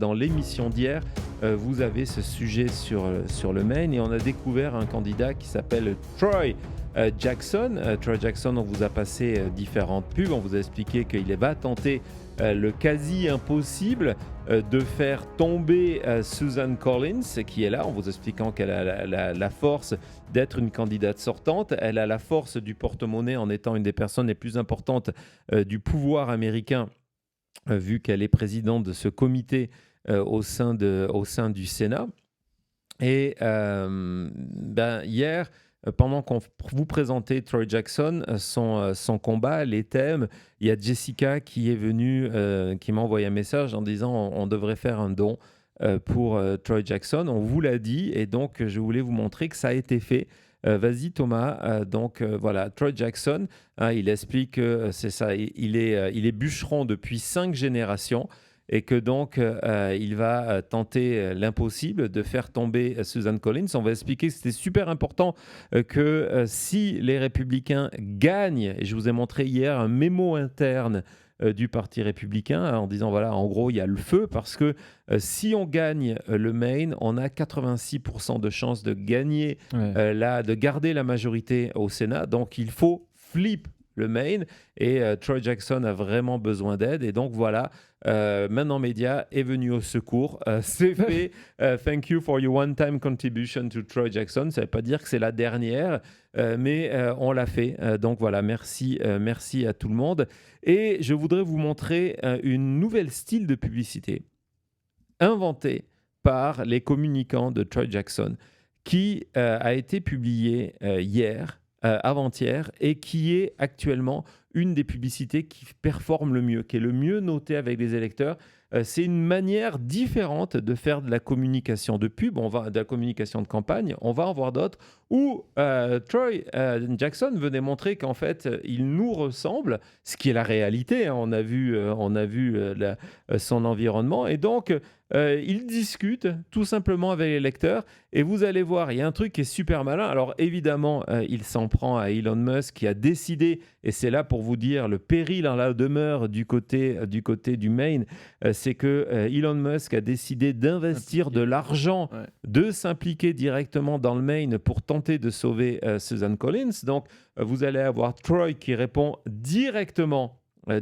Dans l'émission d'hier, vous avez ce sujet sur le Maine et on a découvert un candidat qui s'appelle Troy Jackson. Troy Jackson, on vous a passé différentes pubs, on vous a expliqué qu'il va tenter le quasi impossible de faire tomber Susan Collins, qui est là, en vous expliquant qu'elle a la force d'être une candidate sortante. Elle a la force du porte-monnaie en étant une des personnes les plus importantes du pouvoir américain, vu qu'elle est présidente de ce comité au sein du Sénat. Et hier, pendant qu'on vous présentait Troy Jackson, son combat, les thèmes, il y a Jessica qui est venue, qui m'a envoyé un message en disant on devrait faire un don pour Troy Jackson. On vous l'a dit et donc je voulais vous montrer que ça a été fait. Vas-y Thomas, voilà, Troy Jackson, il explique que c'est ça, il est bûcheron depuis 5 générations et que donc il va tenter l'impossible de faire tomber Susan Collins. On va expliquer que c'était super important que si les républicains gagnent, et je vous ai montré hier un mémo interne du Parti républicain en disant voilà, en gros, il y a le feu parce que si on gagne le Maine, on a 86% de chances de gagner, de garder la majorité au Sénat. Donc, il faut flip le Maine et Troy Jackson a vraiment besoin d'aide. Et donc, voilà, Maintenant Média est venu au secours. C'est fait. Thank you for your one-time contribution to Troy Jackson. Ça ne veut pas dire que c'est la dernière, mais on l'a fait. Donc voilà, merci à tout le monde. Et je voudrais vous montrer une nouvelle style de publicité inventé par les communicants de Troy Jackson qui a été publié hier, avant-hier, et qui est actuellement une des publicités qui performe le mieux, qui est le mieux notée avec les électeurs. C'est une manière différente de faire de la communication de pub, de la communication de campagne. On va en voir d'autres où Troy Jackson venait montrer qu'en fait, il nous ressemble, ce qui est la réalité. Hein. On a vu son environnement. Et donc, il discute tout simplement avec les lecteurs. Et vous allez voir, il y a un truc qui est super malin. Alors évidemment, il s'en prend à Elon Musk qui a décidé, et c'est là pour vous dire le péril en la demeure du côté du Maine, c'est que Elon Musk a décidé d'investir de l'argent, de s'impliquer directement dans le Maine pour tenter de sauver Susan Collins. Donc, vous allez avoir Troy qui répond directement à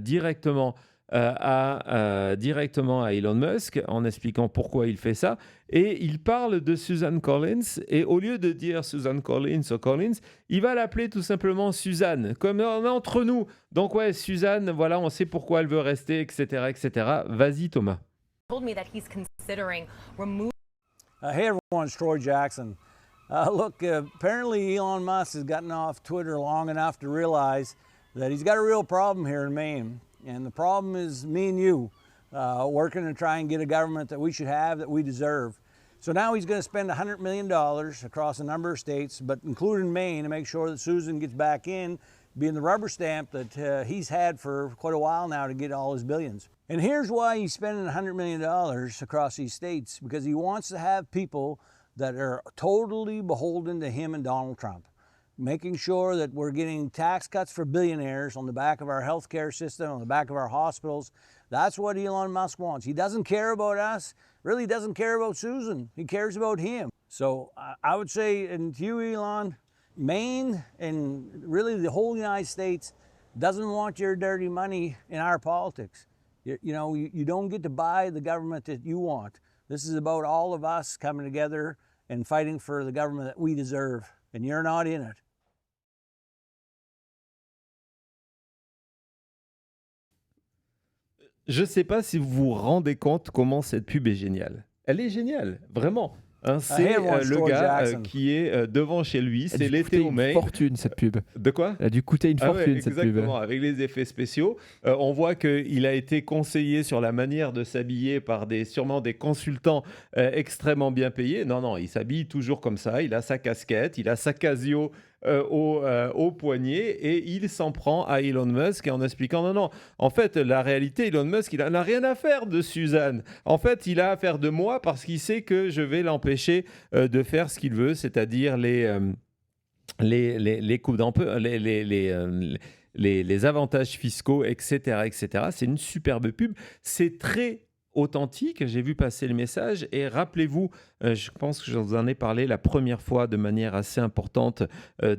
Elon Musk en expliquant pourquoi il fait ça. Et il parle de Susan Collins. Et au lieu de dire Susan Collins ou Collins, il va l'appeler tout simplement Suzanne, comme on est entre nous. Donc ouais, Suzanne, voilà, on sait pourquoi elle veut rester, etc., etc. Vas-y Thomas. Told me that he's considering removing. Hey everyone, it's Troy Jackson. Look, apparently Elon Musk has gotten off Twitter long enough to realize that he's got a real problem here in Maine. And the problem is me and you working to try and get a government that we should have, that we deserve. So now he's going to spend $100 million across a number of states, but including Maine, to make sure that Susan gets back in, being the rubber stamp that he's had for quite a while now to get all his billions. And here's why he's spending $100 million across these states, because he wants to have people that are totally beholden to him and Donald Trump, making sure that we're getting tax cuts for billionaires on the back of our healthcare system, on the back of our hospitals. That's what Elon Musk wants. He doesn't care about us, really doesn't care about Susan. He cares about him. So I would say, and to you, Elon, Maine and really the whole United States doesn't want your dirty money in our politics. You don't get to buy the government that you want. This is about all of us coming together and fighting for the government that we deserve, and you're not in it. Je ne sais pas si vous vous rendez compte comment cette pub est géniale. Elle est géniale, vraiment. Hein, c'est le gars qui est devant chez lui, c'est l'été au Maine. Elle a dû coûter une fortune cette pub. De quoi ? Elle a dû coûter une fortune cette pub. Exactement, avec les effets spéciaux. On voit qu'il a été conseillé sur la manière de s'habiller par sûrement des consultants extrêmement bien payés. Non, il s'habille toujours comme ça. Il a sa casquette, il a sa Casio au poignet et il s'en prend à Elon Musk en expliquant non, en fait la réalité, Elon Musk il n'a rien à faire de Suzanne, en fait il a affaire de moi parce qu'il sait que je vais l'empêcher de faire ce qu'il veut, c'est-à-dire les coupes d'emploi, les avantages fiscaux, etc. C'est une superbe pub, c'est très authentique. J'ai vu passer le message et rappelez-vous, je pense que je vous en ai parlé la première fois de manière assez importante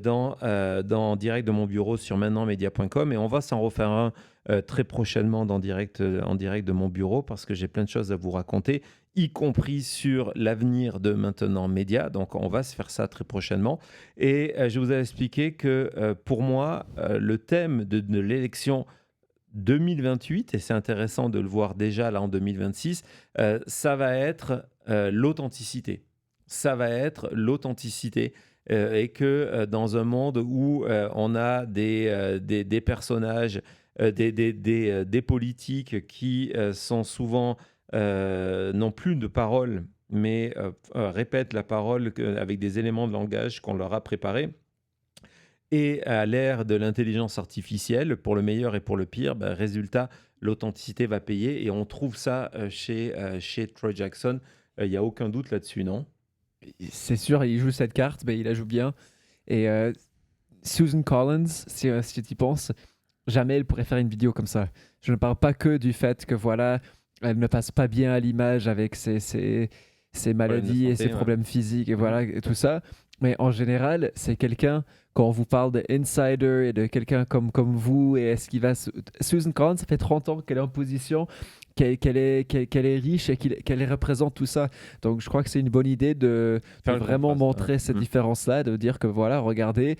dans Direct de mon bureau sur maintenantmedia.com et on va s'en refaire un très prochainement en direct de mon bureau parce que j'ai plein de choses à vous raconter, y compris sur l'avenir de Maintenant Média. Donc, on va se faire ça très prochainement. Et je vous ai expliqué que pour moi, le thème de l'élection 2028, et c'est intéressant de le voir déjà là en 2026, ça va être l'authenticité. Ça va être l'authenticité. Et que dans un monde où on a des personnages, des politiques qui sont souvent non plus de parole, mais répètent la parole avec des éléments de langage qu'on leur a préparés. Et à l'ère de l'intelligence artificielle, pour le meilleur et pour le pire, résultat, l'authenticité va payer. Et on trouve ça chez Troy Jackson. Il n'y a aucun doute là-dessus, non? C'est sûr, il joue cette carte, mais il la joue bien. Et Susan Collins, si tu y penses, jamais elle pourrait faire une vidéo comme ça. Je ne parle pas que du fait que voilà, elle ne passe pas bien à l'image avec ses maladies et ses problèmes physiques et voilà et tout ça. Mais en général, c'est quelqu'un, quand on vous parle d'insider et de quelqu'un comme vous, et est-ce qu'il va... Susan Collins, ça fait 30 ans qu'elle est en position, qu'elle est riche et qu'elle représente tout ça. Donc, je crois que c'est une bonne idée de vraiment montrer cette différence-là, de dire que voilà, regardez,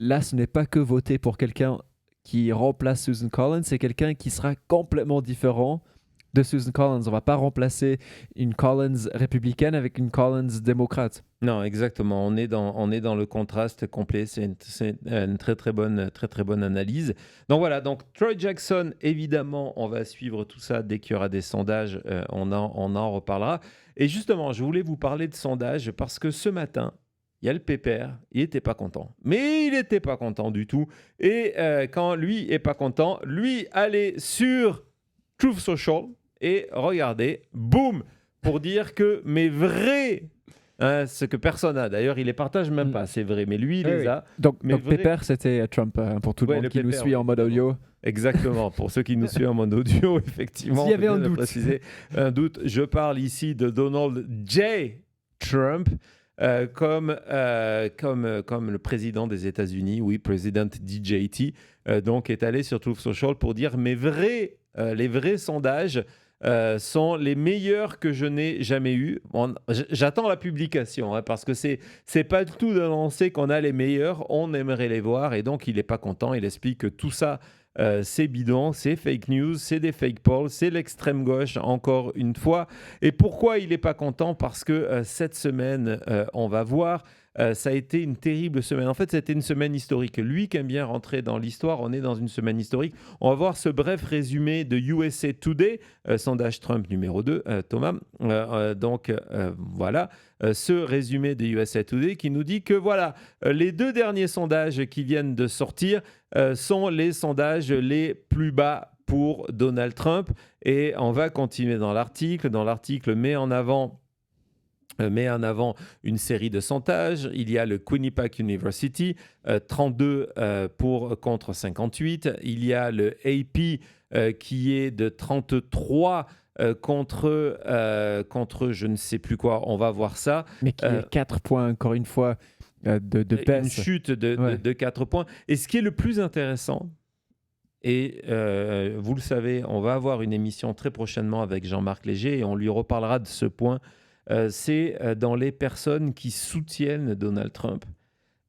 là, ce n'est pas que voter pour quelqu'un qui remplace Susan Collins, c'est quelqu'un qui sera complètement différent de Susan Collins. On ne va pas remplacer une Collins républicaine avec une Collins démocrate. Non, exactement. On est dans le contraste complet. C'est une très bonne analyse. Donc voilà, donc Troy Jackson, évidemment, on va suivre tout ça dès qu'il y aura des sondages. On en reparlera. Et justement, je voulais vous parler de sondages parce que ce matin, il y a le pépère, il n'était pas content. Mais il n'était pas content du tout. Et quand lui n'est pas content, lui, allez sur Truth Social et regardez, boum, pour dire que mes vrais... ce que personne n'a. D'ailleurs, il les partage même pas, c'est vrai. Mais lui, il les a. Donc Pépère, c'était Trump pour tout le monde qui nous suit en mode audio. Exactement. Pour ceux qui nous suivent en mode audio, effectivement. S'il y avait un doute, je parle ici de Donald J. Trump. Comme le président des États-Unis, oui, président DJT, donc est allé sur Truth Social pour dire les vrais sondages sont les meilleurs que je n'ai jamais eus. J'attends la publication parce que c'est pas du tout d'annoncer qu'on a les meilleurs, on aimerait les voir et donc il n'est pas content. Il explique que tout ça c'est bidon, c'est fake news, c'est des fake polls, c'est l'extrême gauche encore une fois. Et pourquoi il n'est pas content? Parce que cette semaine, on va voir, ça a été une terrible semaine. En fait, c'était une semaine historique. Lui qui aime bien rentrer dans l'histoire, on est dans une semaine historique. On va voir ce bref résumé de USA Today, sondage Trump numéro 2, Thomas. Voilà, ce résumé de USA Today qui nous dit que voilà, les 2 derniers sondages qui viennent de sortir sont les sondages les plus bas pour Donald Trump. Et on va continuer dans l'article. Dans l'article, met en avant une série de sondages. Il y a le Quinnipiac University, 32 contre 58. Il y a le AP qui est de 33 contre je ne sais plus quoi. On va voir ça. Mais qui est 4 points, encore une fois, de baisse. Une chute de 4 points. Et ce qui est le plus intéressant, et vous le savez, on va avoir une émission très prochainement avec Jean-Marc Léger et on lui reparlera de ce point. C'est dans les personnes qui soutiennent Donald Trump.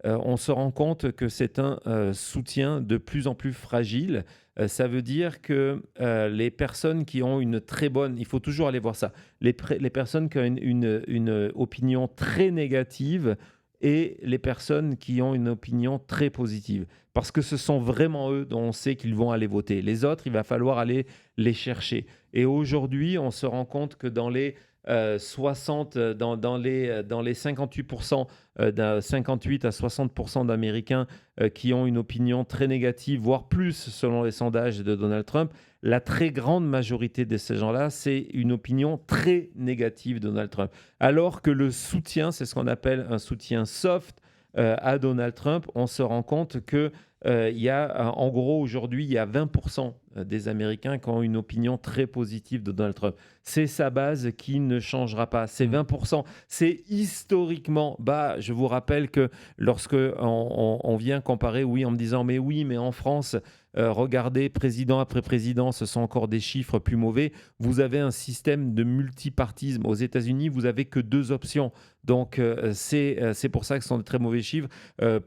On se rend compte que c'est un soutien de plus en plus fragile. Ça veut dire que les personnes qui ont une très bonne... Il faut toujours aller voir ça. Les personnes qui ont une opinion très négative et les personnes qui ont une opinion très positive. Parce que ce sont vraiment eux dont on sait qu'ils vont aller voter. Les autres, il va falloir aller les chercher. Et aujourd'hui, on se rend compte que dans les 58%, d'un 58 à 60% d'Américains qui ont une opinion très négative, voire plus selon les sondages de Donald Trump, la très grande majorité de ces gens-là, c'est une opinion très négative de Donald Trump. Alors que le soutien, c'est ce qu'on appelle un soutien soft à Donald Trump, on se rend compte que il y a, en gros, aujourd'hui, il y a 20% des Américains qui ont une opinion très positive de Donald Trump. C'est sa base qui ne changera pas. C'est 20%. C'est historiquement bas. Je vous rappelle que lorsque on vient comparer, oui, en me disant, mais oui, mais en France, regardez, président après président, ce sont encore des chiffres plus mauvais. Vous avez un système de multipartisme. Aux États-Unis, vous n'avez que 2 options. Donc, c'est pour ça que ce sont de très mauvais chiffres.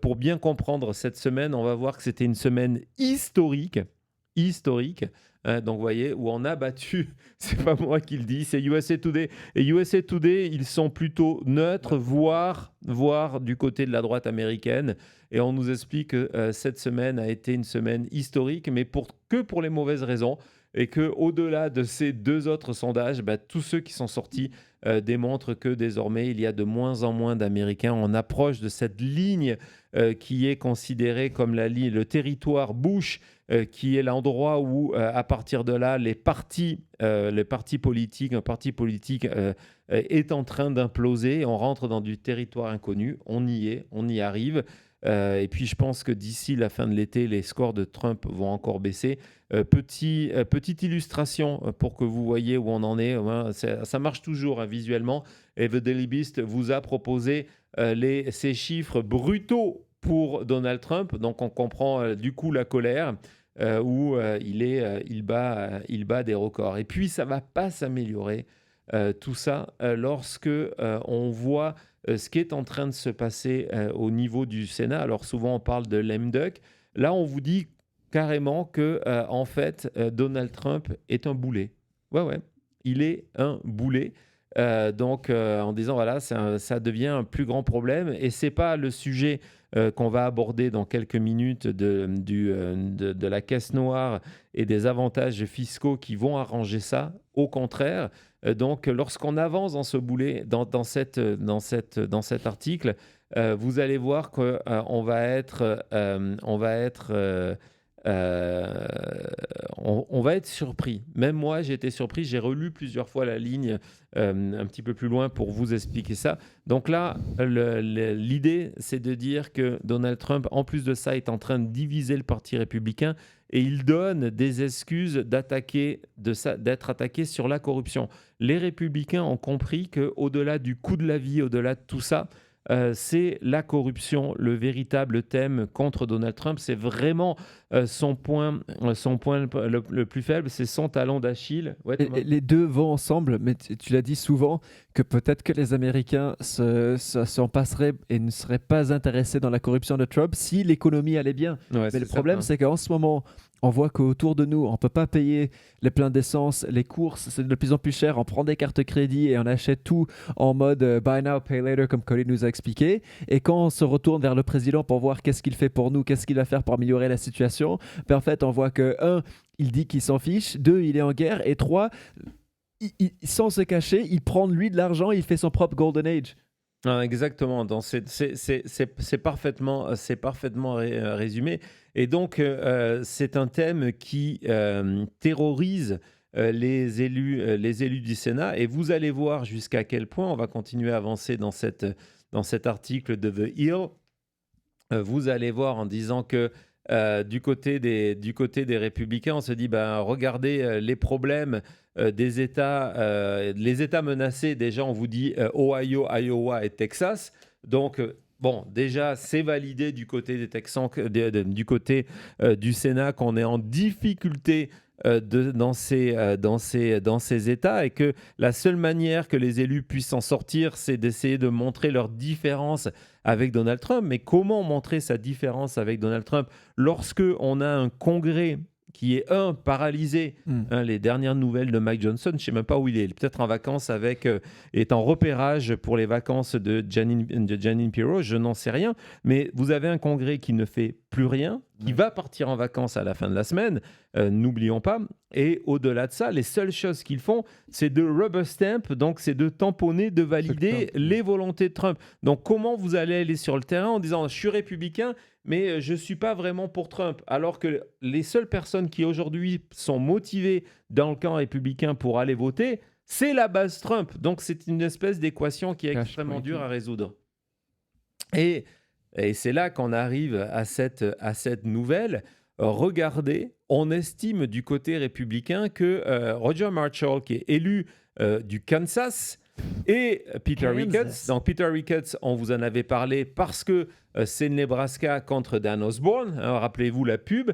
Pour bien comprendre cette semaine, on va voir que c'était une semaine historique. Donc, vous voyez, où on a battu, c'est pas moi qui le dis, c'est USA Today. Et USA Today, ils sont plutôt neutres, voire du côté de la droite américaine. Et on nous explique que cette semaine a été une semaine historique, mais que pour les mauvaises raisons. Et qu'au-delà de ces 2 autres sondages, tous ceux qui sont sortis démontrent que désormais, il y a de moins en moins d'Américains. On approche de cette ligne qui est considérée comme le territoire Bush, qui est l'endroit où, à partir de là, les partis politiques, un parti politique est en train d'imploser. On rentre dans du territoire inconnu. On y arrive. Et puis, je pense que d'ici la fin de l'été, les scores de Trump vont encore baisser. Petite illustration pour que vous voyez où on en est. Ça marche toujours visuellement. Et The Daily Beast vous a proposé ces chiffres brutaux pour Donald Trump. Donc, on comprend du coup la colère où il bat des records. Et puis, ça ne va pas s'améliorer tout ça lorsque on voit ce qui est en train de se passer au niveau du Sénat. Alors souvent on parle de lame duck. Là on vous dit carrément que en fait Donald Trump est un boulet. Ouais, il est un boulet. Donc en disant voilà, ça devient un plus grand problème et c'est pas le sujet qu'on va aborder dans quelques minutes de la caisse noire et des avantages fiscaux qui vont arranger ça. Au contraire, donc lorsqu'on avance dans ce boulet, dans cet article, vous allez voir qu'on va être surpris. Même moi, j'ai été surpris. J'ai relu plusieurs fois la ligne un petit peu plus loin pour vous expliquer ça. Donc là, l'idée, c'est de dire que Donald Trump, en plus de ça, est en train de diviser le Parti républicain et il donne des excuses d'être attaqué sur la corruption. Les républicains ont compris qu'au-delà du coût de la vie, au-delà de tout ça, c'est la corruption, le véritable thème contre Donald Trump. C'est vraiment son point le plus faible, c'est son talon d'Achille. Ouais, les deux vont ensemble, mais tu l'as dit souvent que peut-être que les Américains s'en passeraient et ne seraient pas intéressés dans la corruption de Trump si l'économie allait bien. Ouais, mais le problème, c'est qu'en ce moment, on voit qu'autour de nous, on ne peut pas payer les pleins d'essence, les courses, c'est de plus en plus cher. On prend des cartes crédit et on achète tout en mode buy now, pay later, comme Colin nous a expliqué. Et quand on se retourne vers le président pour voir qu'est-ce qu'il fait pour nous, qu'est-ce qu'il va faire pour améliorer la situation, en fait, on voit que 1, il dit qu'il s'en fiche, 2, il est en guerre, et 3, sans se cacher, il prend lui de l'argent, il fait son propre Golden Age. Exactement, c'est parfaitement résumé. Et donc, c'est un thème qui terrorise les élus du Sénat. Et vous allez voir jusqu'à quel point, on va continuer à avancer dans cet article de The Hill. Vous allez voir en disant que du côté des républicains, on se dit, regardez les problèmes des États, les États menacés, déjà on vous dit Ohio, Iowa et Texas. Donc, déjà c'est validé du côté des Texans, du côté du Sénat qu'on est en difficulté dans ces États et que la seule manière que les élus puissent s'en sortir, c'est d'essayer de montrer leur différence avec Donald Trump. Mais comment montrer sa différence avec Donald Trump lorsque on a un Congrès qui est paralysé. Les dernières nouvelles de Mike Johnson, je ne sais même pas où il est. Il est peut-être en vacances est en repérage pour les vacances de Janine Pirro, je n'en sais rien. Mais vous avez un Congrès qui ne fait plus rien, qui va partir en vacances à la fin de la semaine, n'oublions pas. Et au-delà de ça, les seules choses qu'ils font, c'est de rubber stamp, donc c'est de tamponner, de valider les volontés de Trump. Donc comment vous allez aller sur le terrain en disant « je suis républicain », mais je ne suis pas vraiment pour Trump. Alors que les seules personnes qui aujourd'hui sont motivées dans le camp républicain pour aller voter, c'est la base Trump. Donc c'est une espèce d'équation qui est extrêmement dure à résoudre. Et c'est là qu'on arrive à cette nouvelle. Regardez on estime du côté républicain que Roger Marshall, qui est élu du Kansas, et Peter Ricketts. Donc Peter Ricketts, on vous en avait parlé parce que c'est le Nebraska contre Dan Osborne. Hein, rappelez-vous la pub.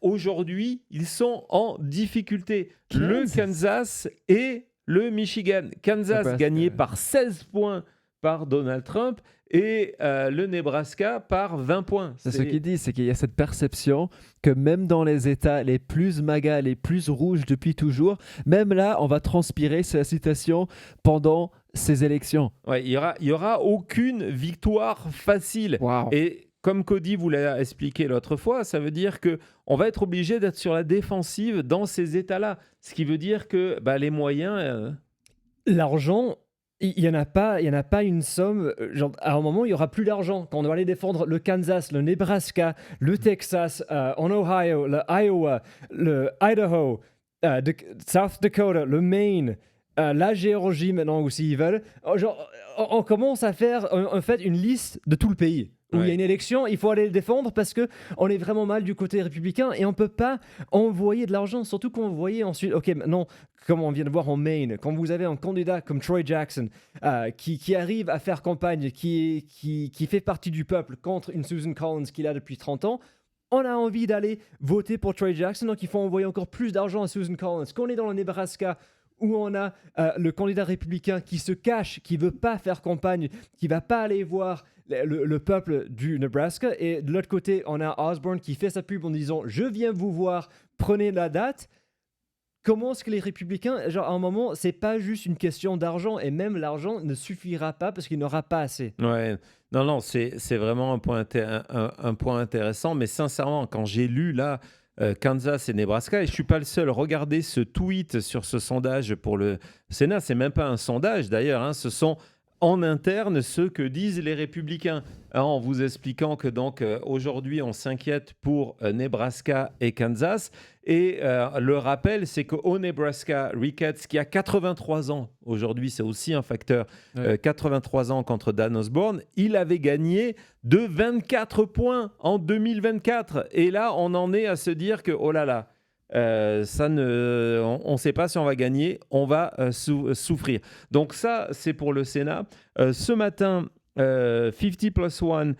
Aujourd'hui, ils sont en difficulté. Le Kansas et le Michigan. Kansas gagné par 16 points par Donald Trump et le Nebraska par 20 points. C'est ce qu'il dit, c'est qu'il y a cette perception que même dans les États les plus MAGA, les plus rouges depuis toujours, même là, on va transpirer, c'est la citation, pendant ces élections. Ouais, il y aura aucune victoire facile. Wow. Et comme Cody vous l'a expliqué l'autre fois, ça veut dire qu'on va être obligé d'être sur la défensive dans ces États-là. Ce qui veut dire que les moyens... L'argent, il n'y en a pas une somme. Genre, à un moment, il n'y aura plus d'argent. Quand on doit aller défendre le Kansas, le Nebraska, le Texas, en Ohio, le Iowa, le Idaho, South Dakota, le Maine, la Géorgie maintenant aussi, ils veulent. On commence à faire en fait une liste de tout le pays. Où il y a une élection, il faut aller le défendre parce qu'on est vraiment mal du côté républicain et on ne peut pas envoyer de l'argent, surtout quand vous voyez ensuite, ok, maintenant, comme on vient de voir en Maine, quand vous avez un candidat comme Troy Jackson qui arrive à faire campagne, qui fait partie du peuple contre une Susan Collins qu'il a depuis 30 ans, on a envie d'aller voter pour Troy Jackson, donc il faut envoyer encore plus d'argent à Susan Collins. Quand on est dans le Nebraska, où on a le candidat républicain qui se cache, qui ne veut pas faire campagne, qui ne va pas aller voir le peuple du Nebraska. Et de l'autre côté, on a Osborne qui fait sa pub en disant « Je viens vous voir, prenez la date ». Comment est-ce que les républicains, à un moment, c'est pas juste une question d'argent, et même l'argent ne suffira pas parce qu'il n'aura pas assez. Ouais, non, c'est vraiment un point intéressant, mais sincèrement, quand j'ai lu là Kansas et Nebraska, et je suis pas le seul, regardez ce tweet sur ce sondage pour le Sénat, c'est même pas un sondage d'ailleurs, hein, ce sont en interne ce que disent les républicains, hein, en vous expliquant que donc aujourd'hui on s'inquiète pour Nebraska et Kansas. Et le rappel, c'est qu'au Nebraska, Ricketts, qui a 83 ans, aujourd'hui c'est aussi un facteur, 83 ans contre Dan Osborne, il avait gagné de 24 points en 2024. Et là, on en est à se dire que, oh là là, on ne sait pas si on va gagner, on va souffrir. Donc ça, c'est pour le Sénat. Ce matin, 50+1,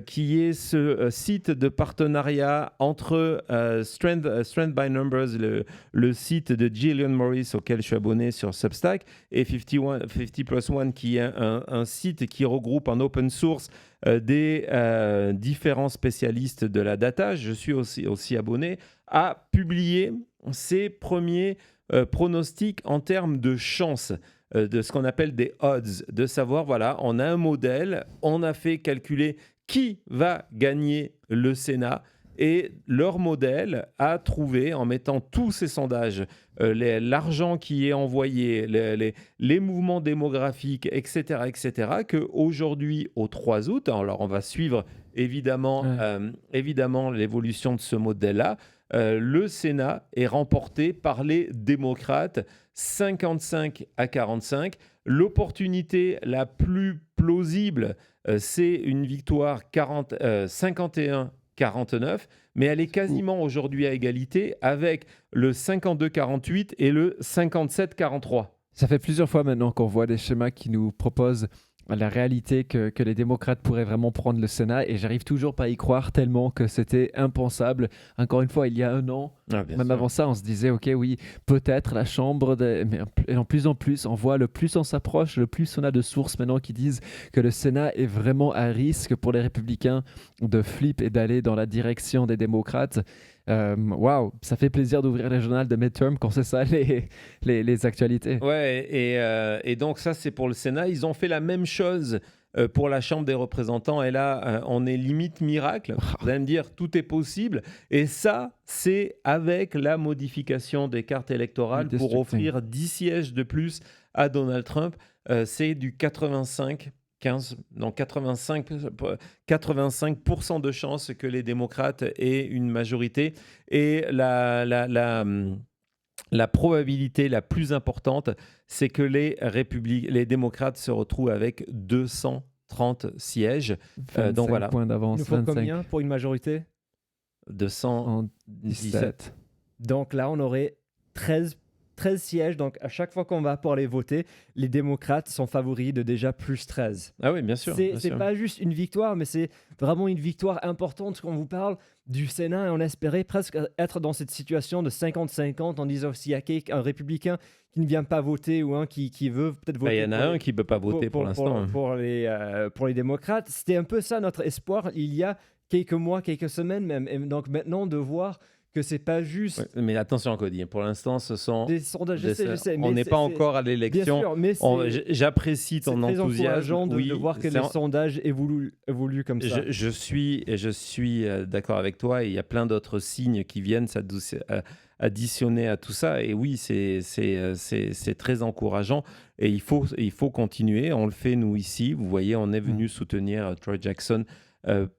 qui est ce site de partenariat entre Strength by Numbers, le site de Gillian Morris auquel je suis abonné sur Substack, et 50+1 qui est un site qui regroupe en open source des différents spécialistes de la data. Je suis aussi abonné, a publié ses premiers pronostics en termes de chance, de ce qu'on appelle des odds, de savoir, voilà, on a un modèle, on a fait calculer qui va gagner le Sénat, et leur modèle a trouvé, en mettant tous ces sondages, l'argent qui est envoyé, les mouvements démographiques, etc., qu'aujourd'hui, au 3 août, alors on va suivre évidemment l'évolution de ce modèle-là, le Sénat est remporté par les démocrates 55-45. L'opportunité la plus plausible, c'est une victoire 51-49, mais elle est quasiment aujourd'hui à égalité avec le 52-48 et le 57-43. Ça fait plusieurs fois maintenant qu'on voit des schémas qui nous proposent la réalité que les démocrates pourraient vraiment prendre le Sénat, et j'arrive toujours pas à y croire tellement que c'était impensable. Encore une fois, il y a un an, même avant ça, on se disait, ok, oui, peut-être la Chambre, mais en plus, on voit le plus on s'approche, le plus on a de sources maintenant qui disent que le Sénat est vraiment à risque pour les républicains de flip et d'aller dans la direction des démocrates. Waouh, ça fait plaisir d'ouvrir les journaux de midterm quand c'est ça les actualités. Ouais, et donc ça c'est pour le Sénat. Ils ont fait la même chose pour la Chambre des représentants, et là on est limite miracle. Vous allez me dire, tout est possible, et ça c'est avec la modification des cartes électorales pour offrir 10 sièges de plus à Donald Trump. C'est du 85% de chances que les démocrates aient une majorité, et la probabilité la plus importante, c'est que les démocrates se retrouvent avec 230 sièges. Donc voilà. Points d'avance. Il nous faut combien pour une majorité? 217. Donc là, on aurait 13 sièges. Donc à chaque fois qu'on va pour aller voter, les démocrates sont favoris de déjà plus 13. Ah oui, bien sûr. bien C'est sûr. pas juste une victoire, mais c'est vraiment une victoire importante quand on vous parle du Sénat et on espérait presque être dans cette situation de 50-50 en disant s'il y a un républicain qui ne vient pas voter ou un qui veut peut-être voter. Il y en a un qui ne peut pas voter pour l'instant. Pour les démocrates. C'était un peu ça notre espoir il y a quelques mois, quelques semaines même. Et donc maintenant de voir que c'est pas juste Ouais, mais attention, Cody, pour l'instant, ce sont des sondages. Je des- sais, on mais n'est c'est- pas c'est- encore à Bien l'élection. sûr, mais J'apprécie c'est ton très enthousiasme. encourageant de Oui, voir que c'est les en- sondages évoluent comme ça. Je suis d'accord avec toi. Et il y a plein d'autres signes qui viennent additionner à tout ça. Et oui, c'est très encourageant. Et il faut continuer. On le fait, nous, ici. Vous voyez, on est venu soutenir Troy Jackson,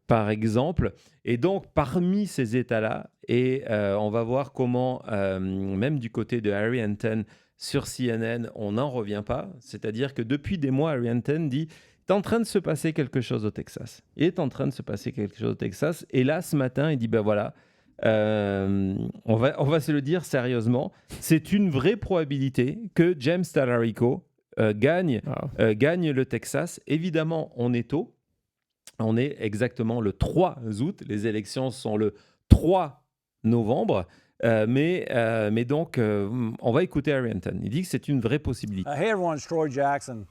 par exemple. Et donc, parmi ces États-là, on va voir comment, même du côté de Harry Enten sur CNN, on n'en revient pas. C'est-à-dire que depuis des mois, Harry Enten dit « Il est en train de se passer quelque chose au Texas. Il est en train de se passer quelque chose au Texas. » Et là, ce matin, il dit « Ben voilà, on va se le dire sérieusement. C'est une vraie probabilité que James Talarico gagne le Texas. Évidemment, on est tôt. On est exactement le 3 août. Les élections sont le 3 novembre. Mais donc, on va écouter Harry Enten. Il dit que c'est une vraie possibilité. Hey everyone, it's Troy Jackson.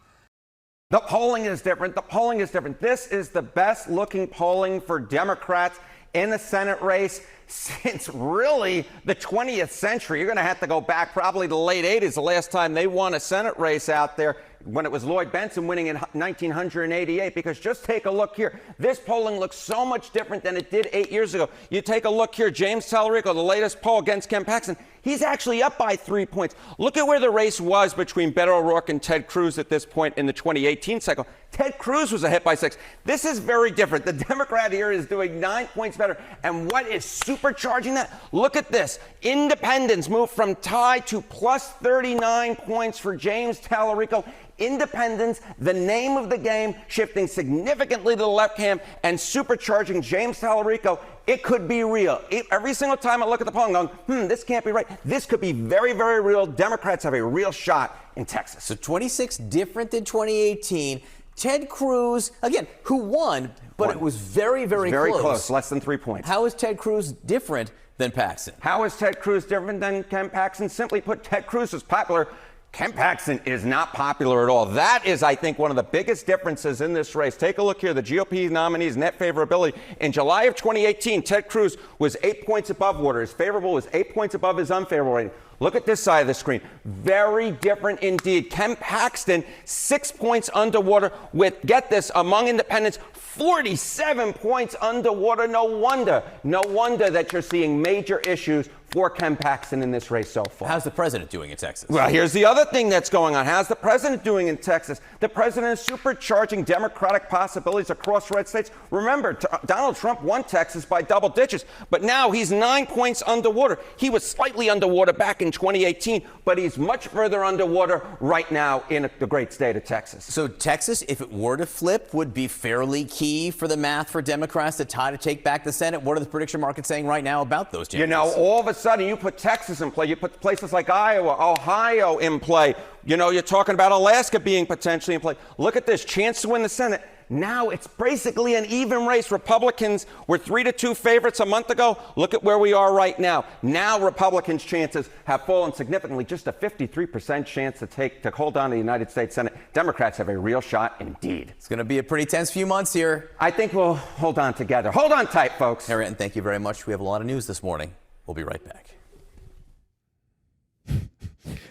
The polling is different. The polling is different. This is the best looking polling for Democrats in the Senate race since really the 20th century. You're going to have to go back probably to the late 80s, the last time they won a Senate race out there, when it was Lloyd Bentsen winning in 1988, because just take a look here. This polling looks so much different than it did 8 years ago. You take a look here, James Talarico, the latest poll against Ken Paxton, he's actually up by 3 points. Look at where the race was between Beto O'Rourke and Ted Cruz at this point in the 2018 cycle. Ted Cruz was ahead by 6. This is very different. The Democrat here is doing 9 points better. And what is supercharging that? Look at this. Independents moved from tie to plus 39 points for James Talarico. Independents, the name of the game, shifting significantly to the left camp and supercharging James Talarico. It could be real. Every single time I look at the poll, I'm going, this can't be right. This could be very, very real. Democrats have a real shot in Texas. So 26 different than 2018. Ted Cruz, again, who won, but it was very, very close, less than 3 points. How is Ted Cruz different than Paxton? How is Ted Cruz different than Ken Paxton? Simply put, Ted Cruz is popular. Ken Paxton is not popular at all. That is, I think, one of the biggest differences in this race. Take a look here. The GOP nominee's net favorability. In July of 2018, Ted Cruz was 8 points above Water. His favorable was 8 points above his unfavorable rating. Look at this side of the screen. Very different indeed. Ken Paxton, 6 points underwater with, get this, among independents, 47 points underwater. No wonder that you're seeing major issues for Ken Paxton in this race so far. How's the president doing in Texas? Well, here's the other thing that's going on. How's the president doing in Texas? The president is supercharging Democratic possibilities across red states. Remember, Donald Trump won Texas by double digits, but now he's 9 points underwater. He was slightly underwater back in 2018, but he's much further underwater right now in the great state of Texas. So Texas, if it were to flip, would be fairly key for the math for Democrats to tie to take back the Senate. What are the prediction markets saying right now about those chances? You know, all of a sudden you put Texas in play, you put places like Iowa, Ohio in play. You know, you're talking about Alaska being potentially in play. Look at this, chance to win the Senate. Now it's basically an even race. Republicans were 3-2 favorites a month ago. Look at where we are right now. Now Republicans' chances have fallen significantly, just a 53% chance to hold on to the United States Senate. Democrats have a real shot indeed. It's going to be a pretty tense few months here. I think we'll hold on together. Hold on tight, folks. Harry, and thank you very much. We have a lot of news this morning. We'll be right back.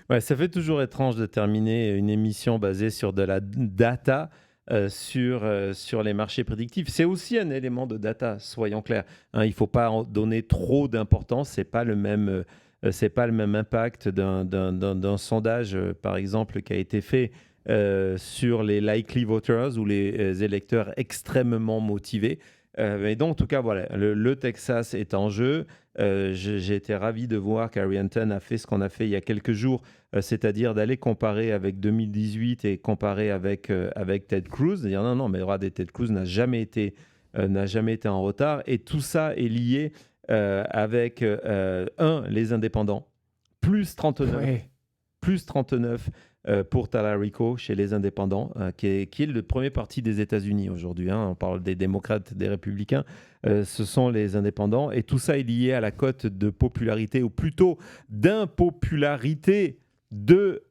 Ouais, ça fait toujours étrange de terminer une émission basée sur de la data, sur les marchés prédictifs. C'est aussi un élément de data, soyons clairs. Hein, il ne faut pas en donner trop d'importance. C'est pas le même impact d'un sondage, par exemple, qui a été fait sur les likely voters ou les électeurs extrêmement motivés. Mais donc, en tout cas, voilà, le Texas est en jeu. J'ai été ravi de voir qu'Harry Enten a fait ce qu'on a fait il y a quelques jours, c'est-à-dire d'aller comparer avec 2018 et comparer avec Ted Cruz, de dire non, mais regardez, Ted Cruz n'a jamais été en retard. Et tout ça est lié avec les indépendants, plus 39. Ouais. Plus 39 pour Talarico chez les indépendants, qui est le premier parti des États-Unis aujourd'hui. On parle des démocrates, des républicains. Ce sont les indépendants. Et tout ça est lié à la cote de popularité, ou plutôt d'impopularité de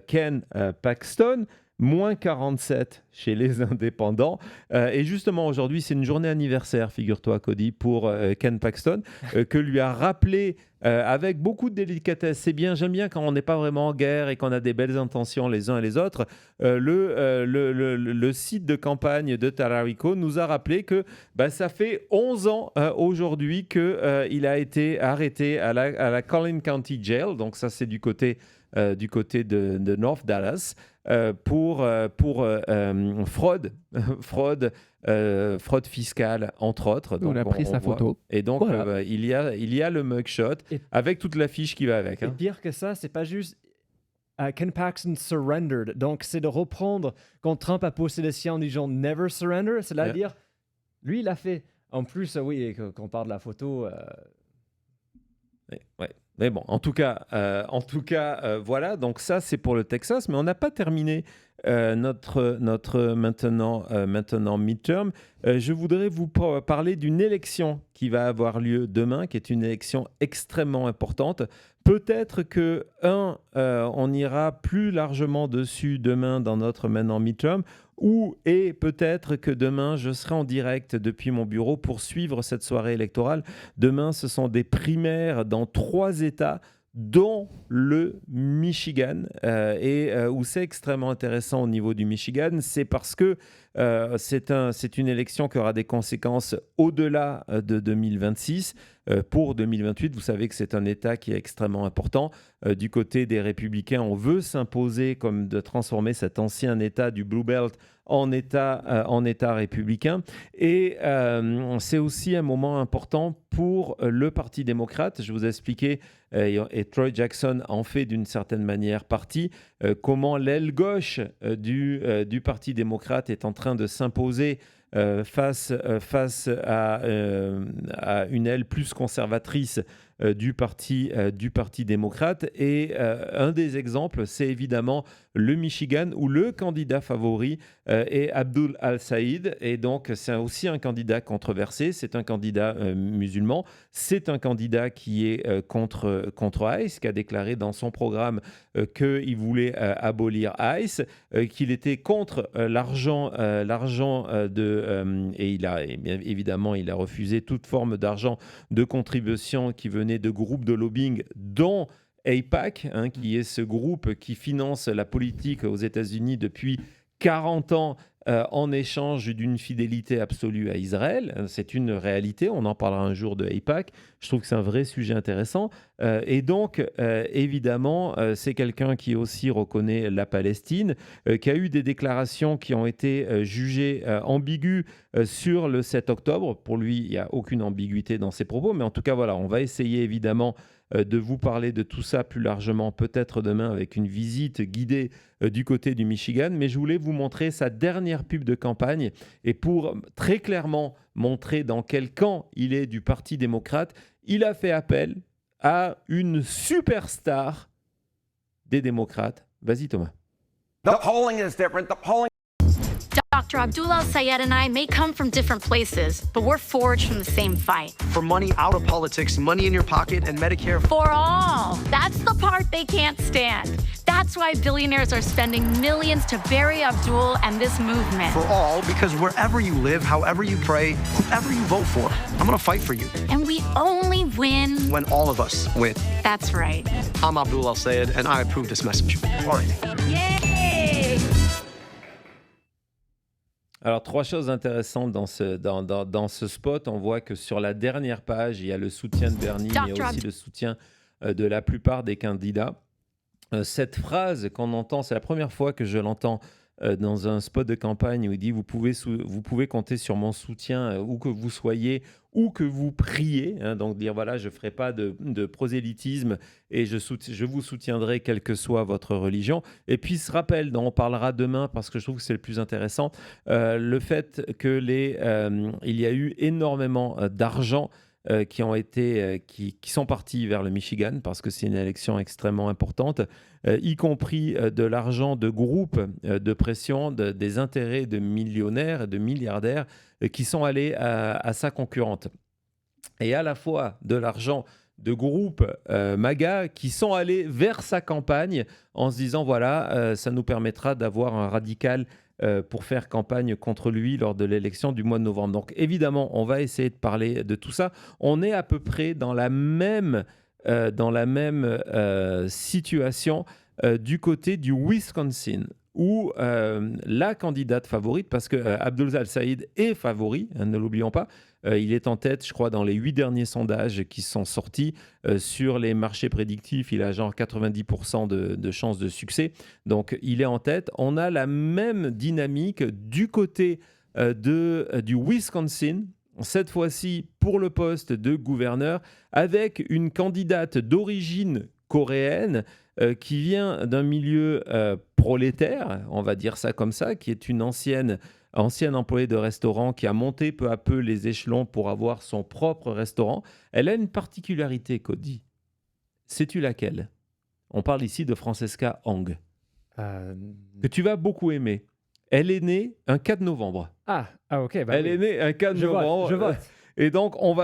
Ken Paxton. Moins 47 chez les indépendants. Et justement, aujourd'hui, c'est une journée anniversaire, figure-toi, Cody, pour Ken Paxton, que lui a rappelé avec beaucoup de délicatesse. J'aime bien quand on n'est pas vraiment en guerre et qu'on a des belles intentions les uns et les autres. Le site de campagne de Talarico nous a rappelé que ça fait 11 ans aujourd'hui qu'il a été arrêté à la Collin County Jail. Donc ça, c'est du côté de North Dallas. Pour fraude fiscale, entre autres. On a pris sa photo. Et donc, Voilà. il y a le mugshot Et- avec toute la fiche qui va avec. Et Hein. pire que ça, c'est pas juste Ken Paxton surrendered. Donc, c'est de reprendre quand Trump a posté le sien en disant never surrender. C'est-à-dire, lui, il a fait. En plus, oui, et quand on parle de la photo. Ouais. Mais bon, en tout cas, voilà. Donc ça, c'est pour le Texas, mais on n'a pas terminé notre maintenant midterm. Je voudrais vous parler d'une élection qui va avoir lieu demain, qui est une élection extrêmement importante. Peut-être que on ira plus largement dessus demain dans notre maintenant midterm. Et peut-être que demain, je serai en direct depuis mon bureau pour suivre cette soirée électorale. Demain, ce sont des primaires dans 3 États, dont le Michigan. Où c'est extrêmement intéressant au niveau du Michigan, c'est parce que c'est une élection qui aura des conséquences au-delà de 2026. Pour 2028, vous savez que c'est un État qui est extrêmement important. Du côté des républicains, on veut s'imposer comme de transformer cet ancien État du Blue Belt en État républicain. Et c'est aussi un moment important pour le Parti démocrate. Je vous ai expliqué, et Troy Jackson en fait d'une certaine manière partie, comment l'aile gauche du Parti démocrate est en train de s'imposer face à une aile plus conservatrice du parti démocrate. Et un des exemples, c'est évidemment le Michigan, où le candidat favori est Abdul Al-Saïd. Et donc, c'est aussi un candidat controversé. C'est un candidat musulman. C'est un candidat qui est contre ICE, qui a déclaré dans son programme qu'il voulait abolir ICE, qu'il était contre l'argent et évidemment, il a refusé toute forme d'argent de contribution qui venait de groupes de lobbying, dont AIPAC, qui est ce groupe qui finance la politique aux États-Unis depuis 40 ans en échange d'une fidélité absolue à Israël. C'est une réalité, on en parlera un jour de AIPAC. Je trouve que c'est un vrai sujet intéressant. Et donc, évidemment, c'est quelqu'un qui aussi reconnaît la Palestine, qui a eu des déclarations qui ont été jugées ambiguës sur le 7 octobre. Pour lui, il n'y a aucune ambiguïté dans ses propos. Mais en tout cas, voilà, on va essayer évidemment de vous parler de tout ça plus largement, peut-être demain avec une visite guidée du côté du Michigan. Mais je voulais vous montrer sa dernière pub de campagne, et pour très clairement montrer dans quel camp il est du Parti démocrate, il a fait appel à une superstar des démocrates. Vas-y Thomas. The polling is different. The polling Dr. Abdullah Sayed and I may come from different places, but we're forged from the same fight. For money out of politics, money in your pocket, and Medicare. For all. That's the part they can't stand. That's why billionaires are spending millions to bury Abdul and this movement. For all, because wherever you live, however you pray, whoever you vote for, I'm gonna fight for you. And we only win When all of us win. That's right. I'm Abdullah Sayed, and I approve this message. All right. Yay! Alors, 3 choses intéressantes dans ce spot. On voit que sur la dernière page, il y a le soutien de Bernie, mais aussi le soutien de la plupart des candidats. Cette phrase qu'on entend, c'est la première fois que je l'entends dans un spot de campagne où il dit vous pouvez compter sur mon soutien où que vous soyez, où que vous priez. Donc dire voilà, je ne ferai pas de prosélytisme et je vous soutiendrai quelle que soit votre religion. Et puis ce rappel dont on parlera demain parce que je trouve que c'est le plus intéressant, le fait que il y a eu énormément d'argent qui sont partis vers le Michigan parce que c'est une élection extrêmement importante, y compris de l'argent de groupes de pression, des intérêts de millionnaires et de milliardaires qui sont allés à sa concurrente. Et à la fois de l'argent de groupes MAGA qui sont allés vers sa campagne en se disant voilà, ça nous permettra d'avoir un radical pour faire campagne contre lui lors de l'élection du mois de novembre. Donc évidemment, on va essayer de parler de tout ça. On est à peu près dans la même situation du côté du Wisconsin, où la candidate favorite, parce que Abdul Al-Saïd est favori, ne l'oublions pas, il est en tête, je crois, dans les 8 derniers sondages qui sont sortis sur les marchés prédictifs. Il a genre 90% de chances de succès. Donc, il est en tête. On a la même dynamique du côté du Wisconsin, cette fois-ci pour le poste de gouverneur, avec une candidate d'origine coréenne qui vient d'un milieu prolétaire, on va dire ça comme ça, qui est une ancienne employée de restaurant qui a monté peu à peu les échelons pour avoir son propre restaurant. Elle a une particularité, Cody. Sais-tu laquelle? On parle ici de Francesca Hong, que tu vas beaucoup aimer. Elle est née un 4 novembre. Ok. Elle est née un 4 novembre. Je vote. Et donc, on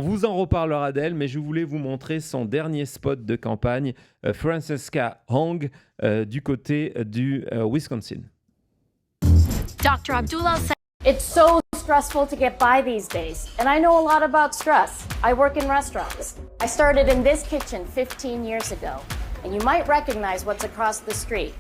vous en reparlera d'elle, mais je voulais vous montrer son dernier spot de campagne, Francesca Hong, du côté du Wisconsin. Dr. Abdullah said It's so stressful to get by these days, and I know a lot about stress. I work in restaurants. I started in this kitchen 15 years ago, and you might recognize what's across the street.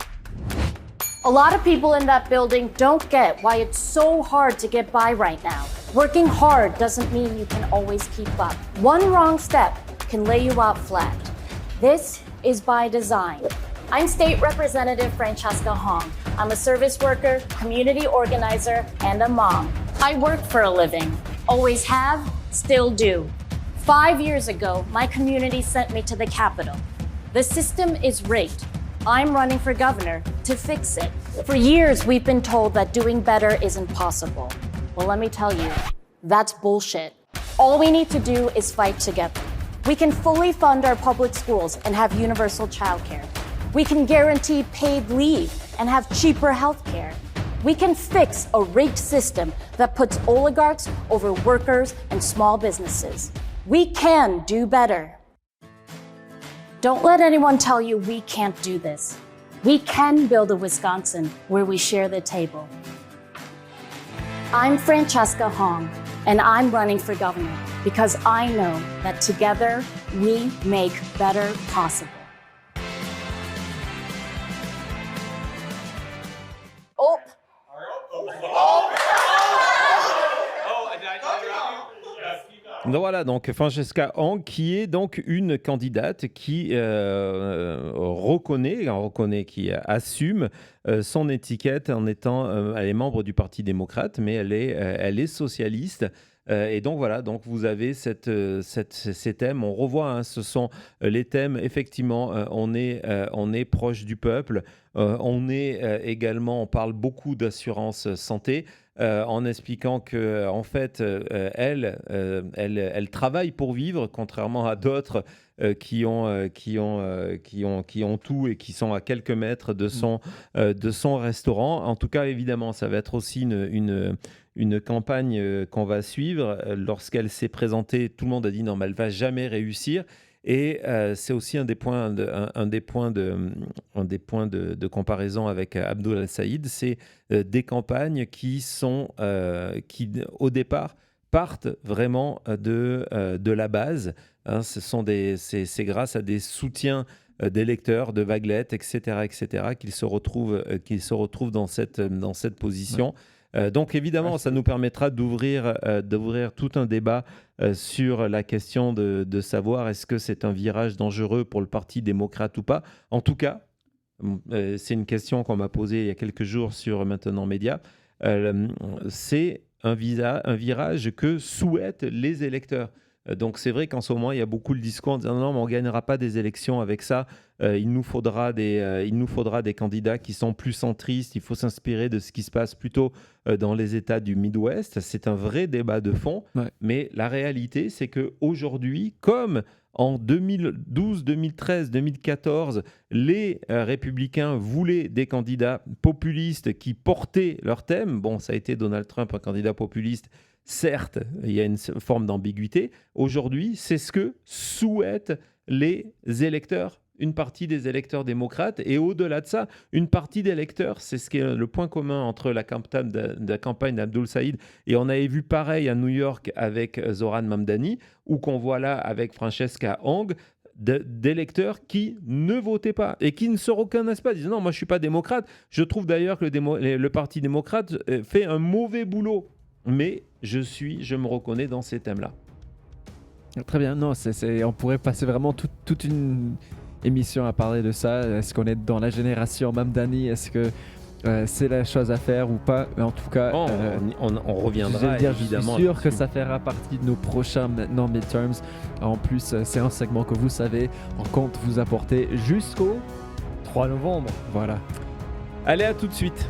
A lot of people in that building don't get why it's so hard to get by right now. Working hard doesn't mean you can always keep up. One wrong step can lay you out flat. This is by design. I'm State Representative Francesca Hong. I'm a service worker, community organizer, and a mom. I work for a living. Always have, still do. 5 years ago, my community sent me to the Capitol. The system is rigged. I'm running for governor to fix it. For years, we've been told that doing better isn't possible. Well, let me tell you, that's bullshit. All we need to do is fight together. We can fully fund our public schools and have universal childcare. We can guarantee paid leave and have cheaper healthcare. We can fix a rigged system that puts oligarchs over workers and small businesses. We can do better. Don't let anyone tell you we can't do this. We can build a Wisconsin where we share the table. I'm Francesca Hong, and I'm running for governor because I know that together we make better possible. Voilà, donc Francesca Hong, qui est donc une candidate qui reconnaît, qui assume son étiquette en étant, elle est membre du Parti démocrate, mais elle est socialiste. Et donc voilà, donc vous avez ces thèmes, on revoit, ce sont les thèmes, effectivement, on est proche du peuple, on parle beaucoup d'assurance santé, en expliquant que en fait, elle travaille pour vivre, contrairement à d'autres qui ont tout et qui sont à quelques mètres de son restaurant. En tout cas, évidemment, ça va être aussi une campagne qu'on va suivre. Lorsqu'elle s'est présentée, tout le monde a dit non, mais elle va jamais réussir. Et c'est aussi un des points de comparaison avec Abdul Al-Saïd, c'est des campagnes qui au départ partent vraiment de la base. C'est grâce à des soutiens d'électeurs, de vaguelettes, etc., qu'ils se retrouvent dans cette position. Donc évidemment, ça nous permettra d'ouvrir tout un débat sur la question de savoir est-ce que c'est un virage dangereux pour le Parti démocrate ou pas. En tout cas, c'est une question qu'on m'a posée il y a quelques jours sur Maintenant Média. C'est un virage que souhaitent les électeurs. Donc c'est vrai qu'en ce moment, il y a beaucoup le discours en disant non, mais on ne gagnera pas des élections avec ça. Il nous faudra des candidats qui sont plus centristes. Il faut s'inspirer de ce qui se passe plutôt dans les États du Midwest. C'est un vrai débat de fond. Ouais. Mais la réalité, c'est qu'aujourd'hui, comme en 2012, 2013, 2014, les républicains voulaient des candidats populistes qui portaient leur thème. Bon, ça a été Donald Trump, un candidat populiste. Certes, il y a une forme d'ambiguïté. Aujourd'hui, c'est ce que souhaitent les électeurs, une partie des électeurs démocrates. Et au-delà de ça, une partie des électeurs, c'est ce qui est le point commun entre la campagne d'Abdul Saïd. Et on avait vu pareil à New York avec Zoran Mamdani, ou qu'on voit là avec Francesca Hong, d'électeurs qui ne votaient pas et qui ne se reconnaissent pas, disent non, moi je ne suis pas démocrate. Je trouve d'ailleurs que le Parti démocrate fait un mauvais boulot. Mais je me reconnais dans ces thèmes-là. Très bien, non, on pourrait passer vraiment toute une émission à parler de ça. Est-ce qu'on est dans la génération Mamdani? Est-ce que c'est la chose à faire ou pas? Mais en tout cas, on reviendra évidemment. Je suis sûr que ça fera partie de nos prochains maintenant midterms. En plus, c'est un segment que vous savez, on compte vous apporter jusqu'au 3 novembre. Voilà. Allez, à tout de suite.